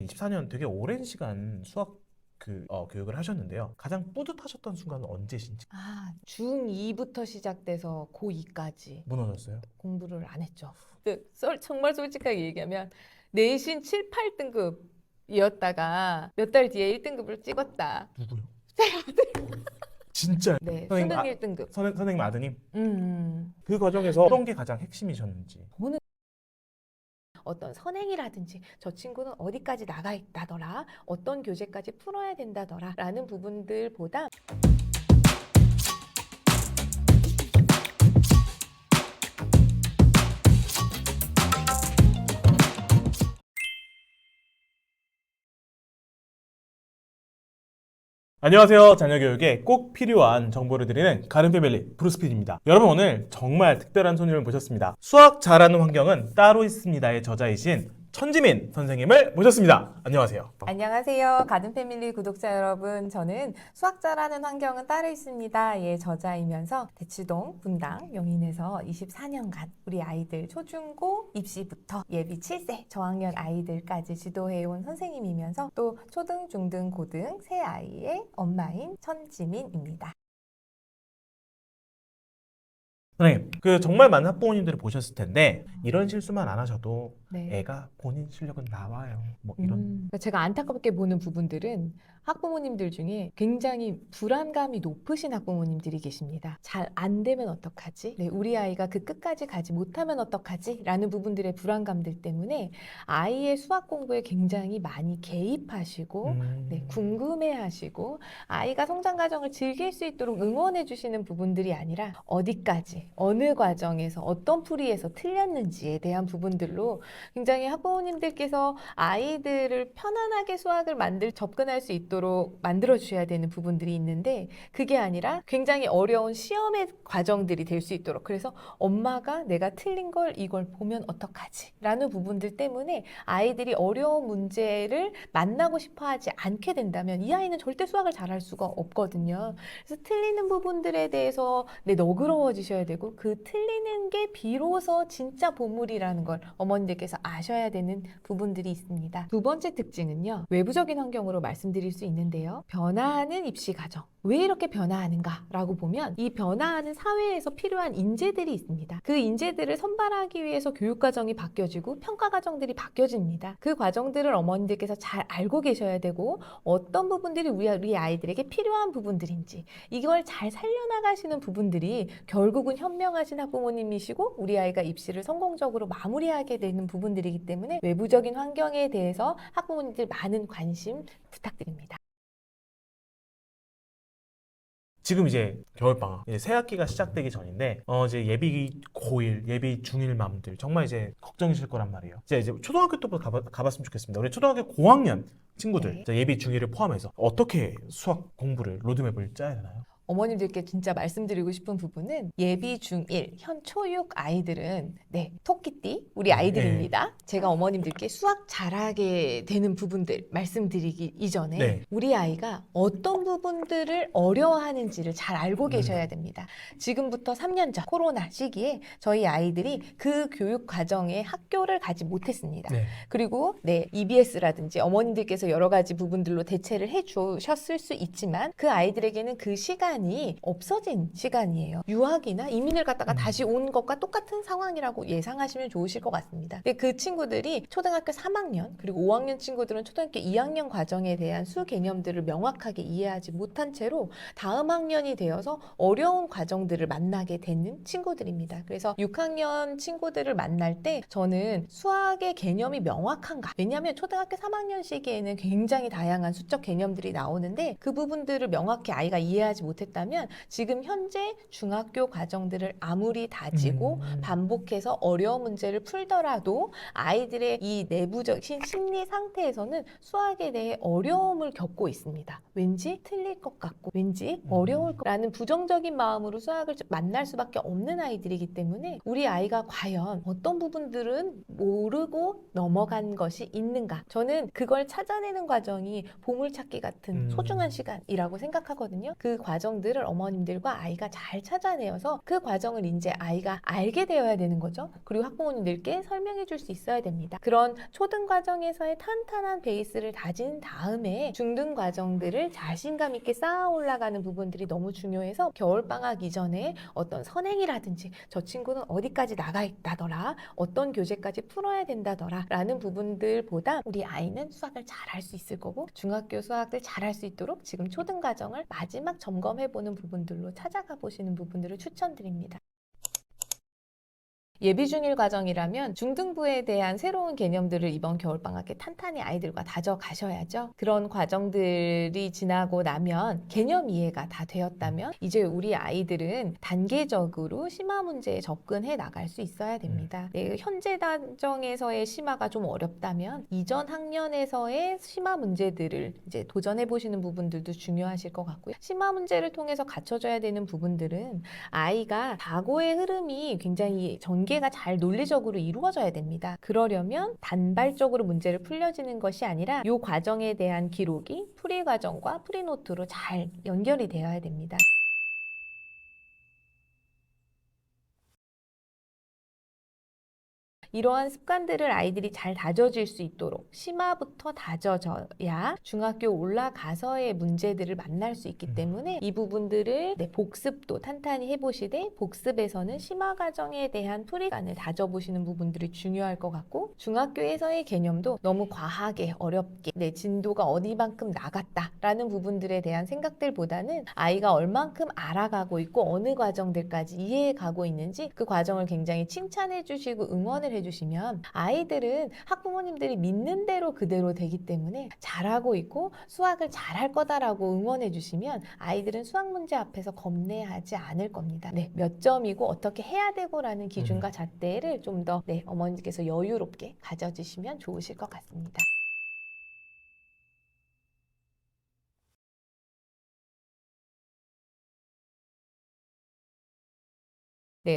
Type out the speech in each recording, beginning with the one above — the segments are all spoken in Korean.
24년 되게 오랜 시간 수학 교육을 하셨는데요. 가장 뿌듯하셨던 순간은 언제신지? 중2부터 시작돼서 고2까지 무너졌어요? 공부를 안 했죠. 근데 정말 솔직하게 얘기하면 내신 7, 8등급이었다가 몇 달 뒤에 1등급을 찍었다. 누구요? 진짜. 네, 선생님, 수능 1등급. 선생님 아드님? 음. 그 과정에서 어떤 게 가장 핵심이셨는지? 저는 어떤 선행이라든지 저 친구는 어디까지 나가 있다더라, 어떤 교재까지 풀어야 된다더라 라는 부분들보다 안녕하세요. 자녀교육에 꼭 필요한 정보를 드리는 가른패밀리 브루스필입니다. 여러분, 오늘 정말 특별한 손님을 모셨습니다. 수학 잘하는 환경은 따로 있습니다의 저자이신 천지민 선생님을 모셨습니다. 안녕하세요. 안녕하세요. 가든패밀리 구독자 여러분. 저는 수학 잘하는 환경은 따로 있습니다. 의 저자이면서 대치동, 분당, 용인에서 24년간 우리 아이들 초중고 입시부터 예비 7세 저학년 아이들까지 지도해온 선생님이면서 또 초등, 중등, 고등 세 아이의 엄마인 천지민입니다. 선생님, 정말 많은 학부모님들이 보셨을 텐데 이런 실수만 안 하셔도 네. 애가 본인 실력은 나와요. 뭐 이런. 제가 안타깝게 보는 부분들은 학부모님들 중에 굉장히 불안감이 높으신 학부모님들이 계십니다. 잘 안 되면 어떡하지? 네, 우리 아이가 그 끝까지 가지 못하면 어떡하지? 라는 부분들의 불안감들 때문에 아이의 수학 공부에 굉장히 많이 개입하시고 네, 궁금해하시고 아이가 성장 과정을 즐길 수 있도록 응원해 주시는 부분들이 아니라 어디까지, 어느 과정에서 어떤 풀이에서 틀렸는지에 대한 부분들로 굉장히 학부모님들께서 아이들을 편안하게 수학을 접근할 수 있도록 만들어 주셔야 되는 부분들이 있는데 그게 아니라 굉장히 어려운 시험의 과정들이 될 수 있도록 그래서 엄마가 내가 틀린 걸 이걸 보면 어떡하지? 라는 부분들 때문에 아이들이 어려운 문제를 만나고 싶어 하지 않게 된다면 이 아이는 절대 수학을 잘할 수가 없거든요. 그래서 틀리는 부분들에 대해서 너그러워지셔야 되고 그 틀리는 게 비로소 진짜 보물이라는 걸 어머니들께서 아셔야 되는 부분들이 있습니다. 두 번째 특징은요. 외부적인 환경으로 말씀드릴 수 있는데요. 변화하는 입시 과정. 왜 이렇게 변화하는가? 라고 보면 이 변화하는 사회에서 필요한 인재들이 있습니다. 그 인재들을 선발하기 위해서 교육 과정이 바뀌어지고 평가 과정들이 바뀌어집니다. 그 과정들을 어머니들께서 잘 알고 계셔야 되고 어떤 부분들이 우리 아이들에게 필요한 부분들인지 이걸 잘 살려나가시는 부분들이 결국은 현명하신 학부모님이시고 우리 아이가 입시를 성공적으로 마무리하게 되는 부분들이기 때문에 외부적인 환경에 대해서 학부모님들 많은 관심 부탁드립니다. 지금 이제 겨울방학, 이제 새 학기가 시작되기 전인데, 이제 예비 고1, 예비 중1 맘들 정말 이제 걱정이실 거란 말이에요. 이제 초등학교 때부터 가봤으면 좋겠습니다. 우리 초등학교 고학년 친구들, 네. 이제 예비 중1을 포함해서 어떻게 수학 공부를, 로드맵을 짜야 되나요? 어머님들께 진짜 말씀드리고 싶은 부분은 예비 중1, 현 초6 아이들은 토끼띠 우리 아이들입니다. 제가 어머님들께 수학 잘하게 되는 부분들 말씀드리기 이전에 네. 우리 아이가 어떤 부분들을 어려워하는지를 잘 알고 계셔야 됩니다. 지금부터 3년 전 코로나 시기에 저희 아이들이 그 교육 과정에 학교를 가지 못했습니다. 네. 그리고 EBS라든지 어머님들께서 여러 가지 부분들로 대체를 해주셨을 수 있지만 그 아이들에게는 그 시간이 없어진 시간이에요. 유학이나 이민을 갔다가 다시 온 것과 똑같은 상황이라고 예상하시면 좋으실 것 같습니다. 근데 그 친구들이 초등학교 3학년 그리고 5학년 친구들은 초등학교 2학년 과정에 대한 수 개념들을 명확하게 이해하지 못한 채로 다음 학년이 되어서 어려운 과정들을 만나게 되는 친구들입니다. 그래서 6학년 친구들을 만날 때 저는 수학의 개념이 명확한가? 왜냐하면 초등학교 3학년 시기에는 굉장히 다양한 수적 개념들이 나오는데 그 부분들을 명확히 아이가 이해하지 못했다면 지금 현재 중학교 과정들을 아무리 다지고 반복해서 어려운 문제를 풀더라도 아이들의 이 내부적인 심리 상태에서는 수학에 대해 어려움을 겪고 있습니다. 왠지 틀릴 것 같고 왠지 어려울 거라는 부정적인 마음으로 수학을 만날 수밖에 없는 아이들이기 때문에 우리 아이가 과연 어떤 부분들은 모르고 넘어간 것이 있는가 저는 그걸 찾아내는 과정이 보물찾기 같은 소중한 시간이라고 생각하거든요. 그 과정 과정들을 어머님들과 아이가 잘 찾아내어서 그 과정을 이제 아이가 알게 되어야 되는 거죠. 그리고 학부모님들께 설명해 줄 수 있어야 됩니다. 그런 초등 과정에서의 탄탄한 베이스를 다진 다음에 중등 과정들을 자신감 있게 쌓아 올라가는 부분들이 너무 중요해서 겨울방학 이전에 어떤 선행이라든지 저 친구는 어디까지 나가 있다더라, 어떤 교재까지 풀어야 된다더라 라는 부분들보다 우리 아이는 수학을 잘 할 수 있을 거고 중학교 수학을 잘 할 수 있도록 지금 초등 과정을 마지막 점검해보는 부분들로 찾아가 보시는 부분들을 추천드립니다. 예비 중일 과정이라면 중등부에 대한 새로운 개념들을 이번 겨울방학에 탄탄히 아이들과 다져가셔야죠. 그런 과정들이 지나고 나면 개념 이해가 다 되었다면 이제 우리 아이들은 단계적으로 심화 문제에 접근해 나갈 수 있어야 됩니다. 네, 현재 단정에서의 심화가 좀 어렵다면 이전 학년에서의 심화 문제들을 이제 도전해 보시는 부분들도 중요하실 것 같고요. 심화 문제를 통해서 갖춰져야 되는 부분들은 아이가 사고의 흐름이 굉장히 전개가 잘 논리적으로 이루어져야 됩니다. 그러려면 단발적으로 문제를 풀려지는 것이 아니라 이 과정에 대한 기록이 풀이 과정과 풀이노트로 잘 연결이 되어야 됩니다. 이러한 습관들을 아이들이 잘 다져질 수 있도록 심화부터 다져져야 중학교 올라가서의 문제들을 만날 수 있기 때문에 이 부분들을 복습도 탄탄히 해보시되 복습에서는 심화 과정에 대한 풀이관을 다져보시는 부분들이 중요할 것 같고 중학교에서의 개념도 너무 과하게 어렵게 진도가 어디만큼 나갔다라는 부분들에 대한 생각들보다는 아이가 얼만큼 알아가고 있고 어느 과정들까지 이해해 가고 있는지 그 과정을 굉장히 칭찬해 주시고 응원을 해주시면 아이들은 학부모님들이 믿는 대로 그대로 되기 때문에 잘하고 있고 수학을 잘할 거다라고 응원해 주시면 아이들은 수학 문제 앞에서 겁내하지 않을 겁니다. 몇 점이고 어떻게 해야 되고라는 기준과 잣대를 좀 더 어머니께서 여유롭게 가져주시면 좋으실 것 같습니다.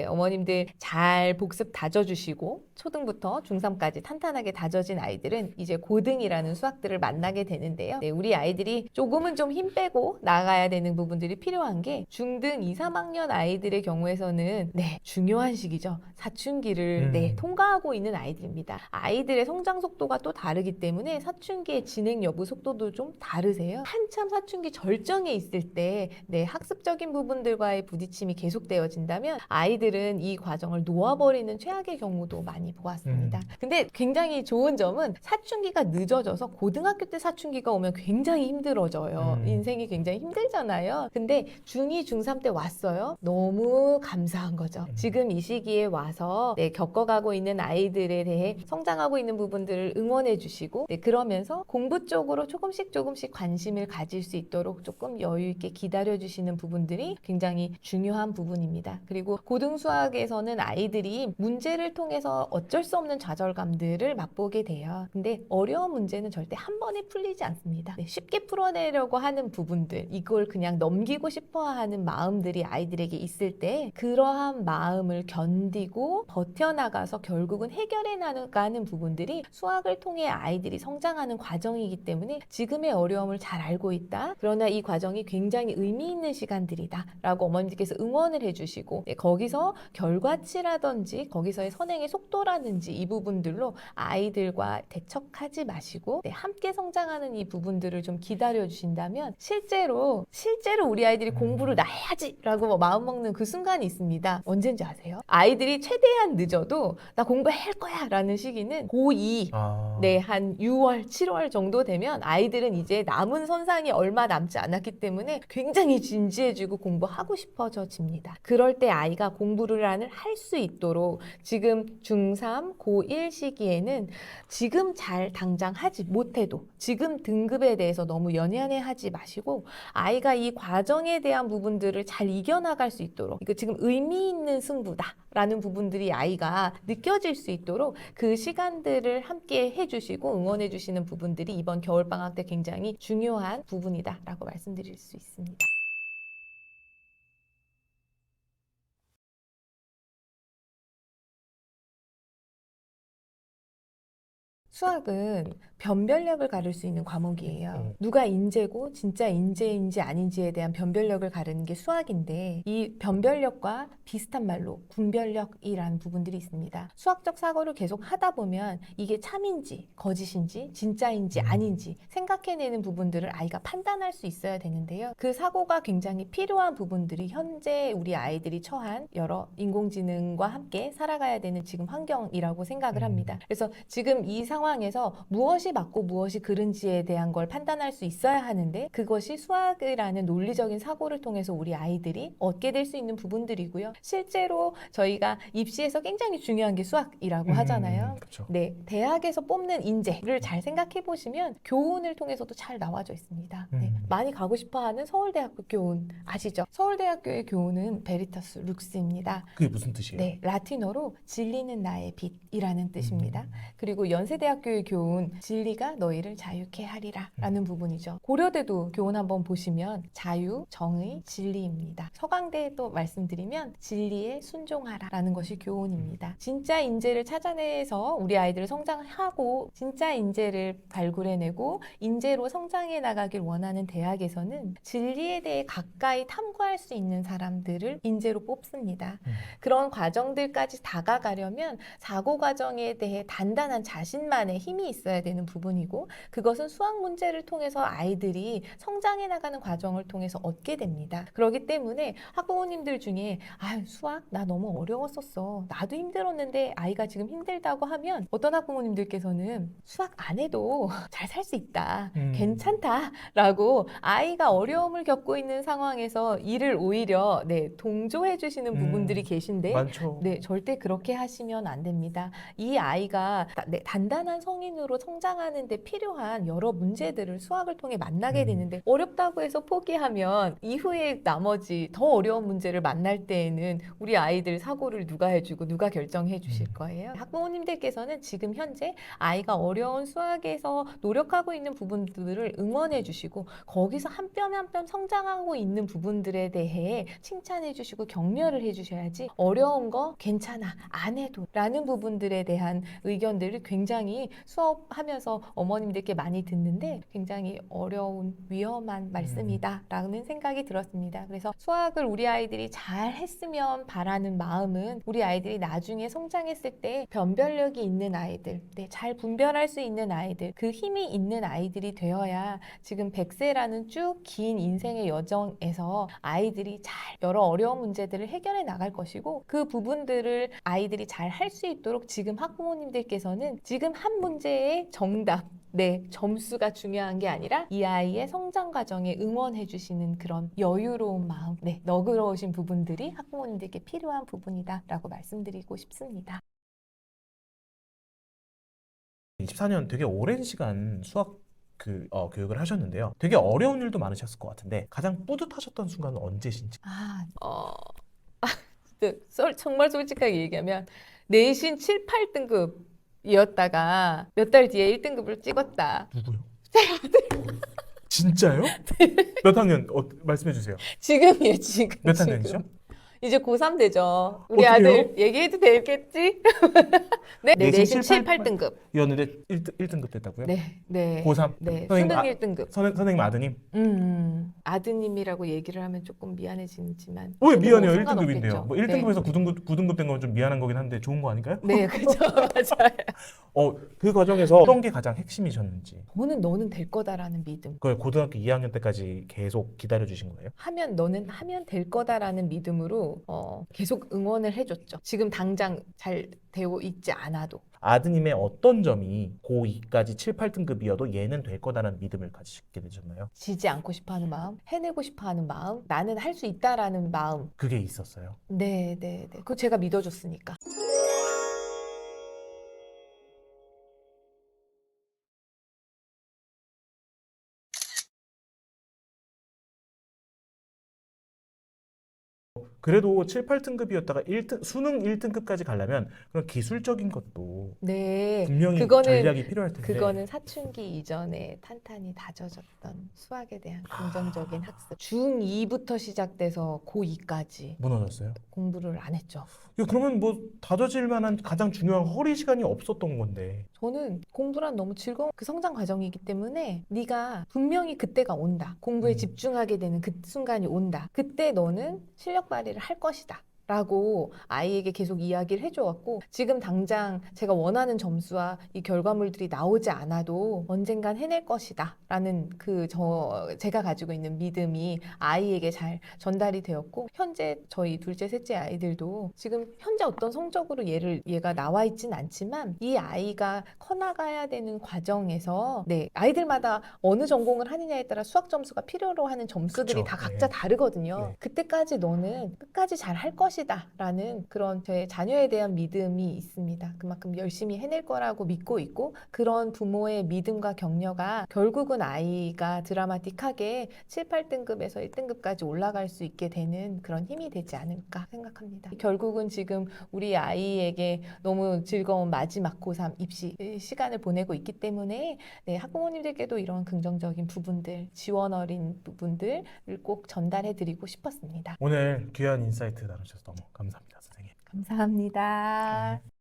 어머님들 잘 복습 다져주시고 초등부터 중3까지 탄탄하게 다져진 아이들은 이제 고등이라는 수학들을 만나게 되는데요. 우리 아이들이 조금은 좀 힘 빼고 나가야 되는 부분들이 필요한 게 중등 2, 3학년 아이들의 경우에서는 중요한 시기죠. 사춘기를 통과하고 있는 아이들입니다. 아이들의 성장 속도가 또 다르기 때문에 사춘기의 진행 여부 속도도 좀 다르세요. 한참 사춘기 절정에 있을 때 학습적인 부분들과의 부딪힘이 계속되어진다면 아이들은 이 과정을 놓아버리는 최악의 경우도 많이 보았습니다. 근데 굉장히 좋은 점은 사춘기가 늦어져서 고등학교 때 사춘기가 오면 굉장히 힘들어져요. 인생이 굉장히 힘들잖아요. 근데 중2, 중3 때 왔어요. 너무 감사한 거죠. 지금 이 시기에 와서 겪어가고 있는 아이들에 대해 성장하고 있는 부분들을 응원해 주시고 그러면서 공부 쪽으로 조금씩 관심을 가질 수 있도록 조금 여유 있게 기다려 주시는 부분들이 굉장히 중요한 부분입니다. 그리고 고등수학에서는 아이들이 문제를 통해서 어쩔 수 없는 좌절감들을 맛보게 돼요. 근데 어려운 문제는 절대 한 번에 풀리지 않습니다. 쉽게 풀어내려고 하는 부분들, 이걸 그냥 넘기고 싶어 하는 마음들이 아이들에게 있을 때 그러한 마음을 견디고 버텨나가서 결국은 해결해 나가는 부분들이 수학을 통해 아이들이 성장하는 과정이기 때문에 지금의 어려움을 잘 알고 있다. 그러나 이 과정이 굉장히 의미 있는 시간들이다. 라고 어머님들께서 응원을 해주시고 거기서 결과치라든지 거기서의 선행의 속도라든지 이 부분들로 아이들과 대척하지 마시고 함께 성장하는 이 부분들을 좀 기다려 주신다면 실제로 우리 아이들이 공부를 나 해야지 라고 마음먹는 그 순간이 있습니다. 언젠지 아세요? 아이들이 최대한 늦어도 나 공부할 거야 라는 시기는 고2 한 6월, 7월 정도 되면 아이들은 이제 남은 선상이 얼마 남지 않았기 때문에 굉장히 진지해지고 공부하고 싶어집니다. 그럴 때 아이가 공부를 할 수 있도록 지금 중3, 고1 시기에는 지금 잘 당장 하지 못해도 지금 등급에 대해서 너무 연연해하지 마시고 아이가 이 과정에 대한 부분들을 잘 이겨나갈 수 있도록 이거 지금 의미 있는 승부다라는 부분들이 아이가 느껴질 수 있도록 그 시간들을 함께 해주시고 응원해 주시는 부분들이 이번 겨울방학 때 굉장히 중요한 부분이다라고 말씀드릴 수 있습니다. 수학은 변별력을 가를 수 있는 과목이에요. 누가 인재고 진짜 인재인지 아닌지에 대한 변별력을 가르는 게 수학인데 이 변별력과 비슷한 말로 분별력이라는 부분들이 있습니다. 수학적 사고를 계속 하다 보면 이게 참인지 거짓인지 진짜인지 아닌지 생각해내는 부분들을 아이가 판단할 수 있어야 되는데요. 그 사고가 굉장히 필요한 부분들이 현재 우리 아이들이 처한 여러 인공지능과 함께 살아가야 되는 지금 환경이라고 생각을 합니다. 그래서 지금 이 상황에서 무엇이 맞고 무엇이 그른지에 대한 걸 판단할 수 있어야 하는데 그것이 수학이라는 논리적인 사고를 통해서 우리 아이들이 얻게 될 수 있는 부분들이고요. 실제로 저희가 입시에서 굉장히 중요한 게 수학이라고 하잖아요. 그렇죠. 네, 대학에서 뽑는 인재를 잘 생각해 보시면 교훈을 통해서도 잘 나와져 있습니다. 네, 많이 가고 싶어하는 서울대학교 교훈 아시죠? 서울대학교의 교훈은 베리타스 룩스입니다. 그게 무슨 뜻이에요? 네, 라틴어로 진리는 나의 빛이라는 뜻입니다. 그리고 연세대학교의 교훈 진리가 너희를 자유케 하리라 라는 부분이죠. 고려대도 교훈 한번 보시면 자유, 정의, 진리입니다. 서강대도 말씀드리면 진리에 순종하라 라는 것이 교훈입니다. 진짜 인재를 찾아내서 우리 아이들을 성장하고 진짜 인재를 발굴해내고 인재로 성장해 나가길 원하는 대학에서는 진리에 대해 가까이 탐구할 수 있는 사람들을 인재로 뽑습니다. 그런 과정들까지 다가가려면 사고 과정에 대해 단단한 자신만의 힘이 있어야 되는 부분이고 그것은 수학 문제를 통해서 아이들이 성장해 나가는 과정을 통해서 얻게 됩니다. 그렇기 때문에 학부모님들 중에 수학 나 너무 어려웠었어. 나도 힘들었는데 아이가 지금 힘들다고 하면 어떤 학부모님들께서는 수학 안 해도 잘 살 수 있다. 괜찮다라고 아이가 어려움을 겪고 있는 상황에서 이를 오히려 동조해 주시는 부분들이 계신데 많죠. 네, 절대 그렇게 하시면 안 됩니다. 이 아이가 단단한 성인으로 성장하는 데 필요한 여러 문제들을 수학을 통해 만나게 되는데 어렵다고 해서 포기하면 이후에 나머지 더 어려운 문제를 만날 때에는 우리 아이들 사고를 누가 해주고 누가 결정해 주실 거예요. 학부모님들께서는 지금 현재 아이가 어려운 수학에서 노력하고 있는 부분들을 응원해 주시고 거기서 한 뼘 한 뼘 성장하고 있는 부분들에 대해 칭찬해 주시고 격려를 해 주셔야지 어려운 거 괜찮아 안 해도 라는 부분들에 대한 의견들을 굉장히 수업하면서 어머님들께 많이 듣는데 굉장히 어려운 위험한 말씀이다 라는 생각이 들었습니다. 그래서 수학을 우리 아이들이 잘 했으면 바라는 마음은 우리 아이들이 나중에 성장했을 때 변별력이 있는 아이들 잘 분별할 수 있는 아이들 그 힘이 있는 아이들이 되어야 지금 100세라는 쭉 긴 인생의 여정에서 아이들이 잘 여러 어려운 문제들을 해결해 나갈 것이고 그 부분들을 아이들이 잘 할 수 있도록 지금 학부모님들께서는 지금 한 문제의 정답 점수가 중요한 게 아니라 이 아이의 성장 과정에 응원해 주시는 그런 여유로운 마음, 너그러우신 부분들이 학부모님들께 필요한 부분이다라고 말씀드리고 싶습니다. 24년 되게 오랜 시간 수학 교육을 하셨는데요. 되게 어려운 일도 많으셨을 것 같은데 가장 뿌듯하셨던 순간은 언제신지? 정말 솔직하게 얘기하면 내신 7, 8등급이었다가 몇 달 뒤에 1등급을 찍었다. 누구요? 진짜요? 몇 학년 말씀해 주세요. 지금이에요, 지금. 몇 학년이죠? 이제 고3 되죠. 우리 어떡해요? 아들 얘기해도 되겠지? 내신 7, 8등급. 이었는데 1등급 됐다고요? 네. 고3? 네, 선생님, 수능 1등급. 선생님 아드님? 아드님이라고 얘기를 하면 조금 미안해지지만. 왜 미안해요? 뭐 1등급인데요. 뭐 1등급에서 9등급 된 건 좀 미안한 거긴 한데 좋은 거 아닌가요? 네, 그렇죠. 맞아요. 그 과정에서 어떤 게 가장 핵심이셨는지. 너는 될 거다라는 믿음. 그걸 고등학교 2학년 때까지 계속 기다려 주신 거예요? 너는 하면 될 거다라는 믿음으로 계속 응원을 해줬죠. 지금 당장 잘 되고 있지 않아도. 아드님의 어떤 점이 고2까지 7, 8등급이어도 얘는 될 거다라는 믿음을 가지게 되셨나요? 지지 않고 싶어하는 마음, 해내고 싶어하는 마음, 나는 할 수 있다라는 마음. 그게 있었어요. 네. 그거 제가 믿어줬으니까. 그래도 7, 8등급이었다가 1등, 수능 1등급까지 가려면 그런 기술적인 것도 네, 분명히 그거는 전략이 필요할 텐데. 그거는 사춘기 이전에 탄탄히 다져졌던 수학에 대한 긍정적인 학습. 중2부터 시작돼서 고2까지 무너졌어요. 공부를 안 했죠. 야, 그러면 뭐 다져질 만한 가장 중요한 허리 시간이 없었던 건데. 저는 공부란 너무 즐거운 그 성장 과정이기 때문에 네가 분명히 그때가 온다. 공부에 집중하게 되는 그 순간이 온다. 그때 너는 실력 발휘를 할 것이다. 라고 아이에게 계속 이야기를 해줘왔고 지금 당장 제가 원하는 점수와 이 결과물들이 나오지 않아도 언젠간 해낼 것이다 라는 제가 가지고 있는 믿음이 아이에게 잘 전달이 되었고 현재 저희 둘째 셋째 아이들도 지금 현재 어떤 성적으로 얘가 나와 있진 않지만 이 아이가 커나가야 되는 과정에서 네 아이들마다 어느 전공을 하느냐에 따라 수학 점수가 필요로 하는 점수들이 그쵸. 다 각자 네. 다르거든요. 네. 그때까지 너는 끝까지 잘 할 것이다 라는 그런 저의 자녀에 대한 믿음이 있습니다. 그만큼 열심히 해낼 거라고 믿고 있고 그런 부모의 믿음과 격려가 결국은 아이가 드라마틱하게 7, 8등급에서 1등급까지 올라갈 수 있게 되는 그런 힘이 되지 않을까 생각합니다. 결국은 지금 우리 아이에게 너무 즐거운 마지막 고3 입시 시간을 보내고 있기 때문에 네, 학부모님들께도 이런 긍정적인 부분들, 지원 어린 부분들을 꼭 전달해 드리고 싶었습니다. 오늘 귀한 인사이트 나누셔서 너무 감사합니다, 선생님. 감사합니다. 네.